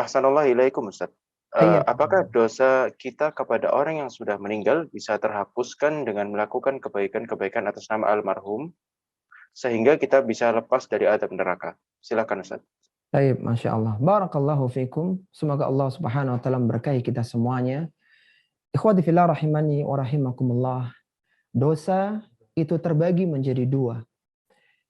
Ahsanallahu ilaikum Ustaz. Apakah Hayyakumullah. dosa kita kepada orang yang sudah meninggal bisa terhapuskan dengan melakukan kebaikan-kebaikan atas nama almarhum sehingga kita bisa lepas dari azab neraka? Silakan Ustaz. Baik, Masya Allah. Barakallahu fikum. Semoga Allah Subhanahu wa taala memberkahi kita semuanya. Ikhwati fillah rahimani wa rahimakumullah. Dosa itu terbagi menjadi dua.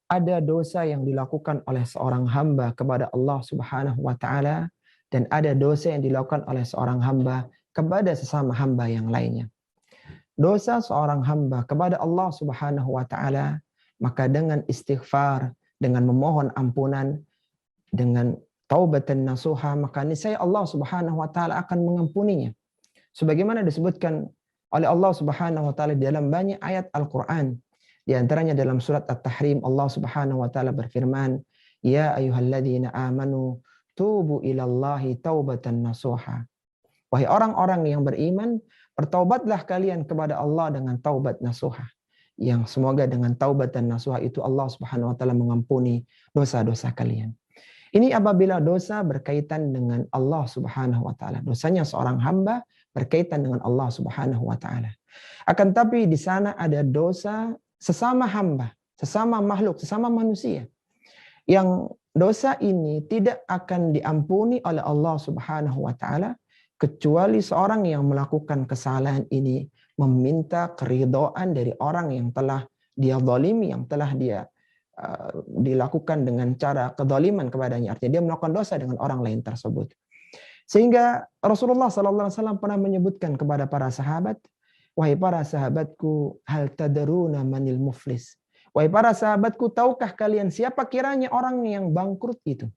Ada dosa yang dilakukan oleh seorang hamba kepada Allah Subhanahu wa taala dan ada dosa yang dilakukan oleh seorang hamba kepada sesama hamba yang lainnya. Dosa seorang hamba kepada Allah Subhanahu wa taala, maka dengan istighfar, dengan memohon ampunan, dengan taubatan nasuha, maka niscaya Allah Subhanahu wa taala akan mengampuninya. Sebagaimana disebutkan oleh Allah Subhanahu wa taala dalam banyak ayat Al-Qur'an. Di antaranya dalam surat At-Tahrim Allah Subhanahu wa taala berfirman, "Ya ayyuhalladzina amanu tubu ilallahi taubatan nasuha." Wahai orang-orang yang beriman, bertaubatlah kalian kepada Allah dengan taubat nasuha. Yang semoga dengan taubat dan nasuha itu Allah Subhanahu wa taala mengampuni dosa-dosa kalian. Ini apabila dosa berkaitan dengan Allah Subhanahu wa taala. Dosanya seorang hamba berkaitan dengan Allah Subhanahu wa taala. Akan tapi di sana ada dosa sesama hamba, sesama makhluk, sesama manusia. Yang dosa ini tidak akan diampuni oleh Allah Subhanahu wa taala kecuali seorang yang melakukan kesalahan ini meminta keridhaan dari orang yang telah dia zalimi, yang telah dia dilakukan dengan cara kezaliman kepadanya. Artinya dia melakukan dosa dengan orang lain tersebut. Sehingga Rasulullah SAW pernah menyebutkan kepada para sahabat, wahai para sahabatku, hal tadaruna manil muflis. Wahai para sahabatku, tahukah kalian siapa kiranya orang yang bangkrut itu?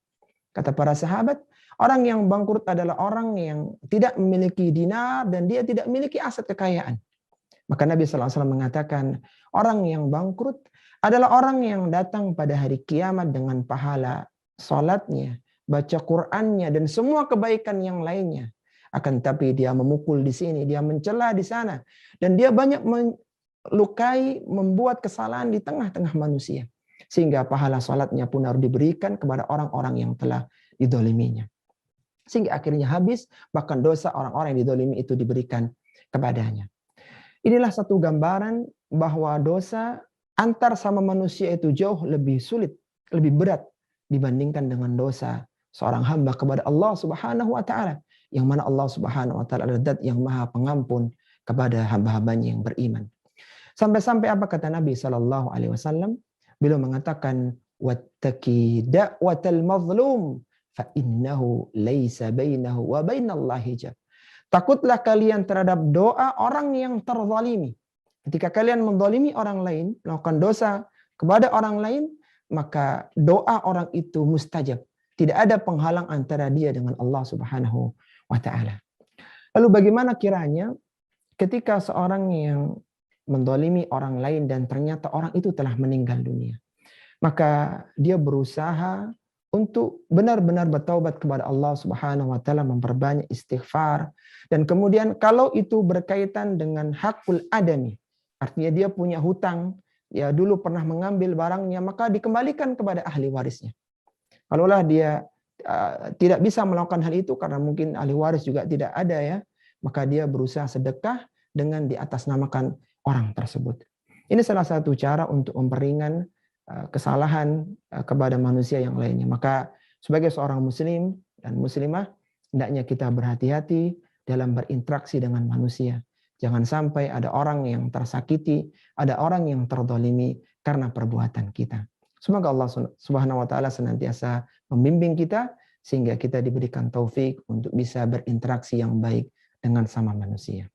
Kata para sahabat, orang yang bangkrut adalah orang yang tidak memiliki dinar dan dia tidak memiliki aset kekayaan. Maka Nabi SAW mengatakan, orang yang bangkrut adalah orang yang datang pada hari kiamat dengan pahala salatnya, baca Qur'annya, dan semua kebaikan yang lainnya. Akan tapi dia memukul di sini, dia mencela di sana, dan dia banyak melukai, membuat kesalahan di tengah-tengah manusia. Sehingga pahala salatnya pun harus diberikan kepada orang-orang yang telah didoliminya. Sehingga akhirnya habis, bahkan dosa orang-orang yang didolimi itu diberikan kepadanya. Inilah satu gambaran bahwa dosa antar sama manusia itu jauh lebih sulit, lebih berat dibandingkan dengan dosa seorang hamba kepada Allah Subhanahu wa taala, yang mana Allah Subhanahu wa taala adalah zat yang Maha Pengampun kepada hamba-hambanya yang beriman. Sampai-sampai apa kata Nabi sallallahu alaihi wasallam? Beliau mengatakan, "Wattaqi da'watal mazlum fa innahu laisa bainahu wa bainallahi hijab." Takutlah kalian terhadap doa orang yang terzalimi. Ketika kalian menzalimi orang lain, melakukan dosa kepada orang lain, maka doa orang itu mustajab. Tidak ada penghalang antara dia dengan Allah Subhanahu wa taala. Lalu bagaimana kiranya ketika seorang yang menzalimi orang lain dan ternyata orang itu telah meninggal dunia, maka dia berusaha untuk benar-benar bertaubat kepada Allah Subhanahu wa taala, memperbanyak istighfar, dan kemudian kalau itu berkaitan dengan hakul adami, artinya dia punya hutang, ya dulu pernah mengambil barangnya, maka dikembalikan kepada ahli warisnya. Kalaulah dia tidak bisa melakukan hal itu karena mungkin ahli waris juga tidak ada ya, maka dia berusaha sedekah dengan diatasnamakan orang tersebut. Ini salah satu cara untuk memperingan kesalahan kepada manusia yang lainnya. Maka sebagai seorang muslim dan muslimah, hendaknya kita berhati-hati dalam berinteraksi dengan manusia. Jangan sampai ada orang yang tersakiti, ada orang yang terzalimi karena perbuatan kita. Semoga Allah Subhanahu wa taala senantiasa membimbing kita sehingga kita diberikan taufik untuk bisa berinteraksi yang baik dengan sama manusia.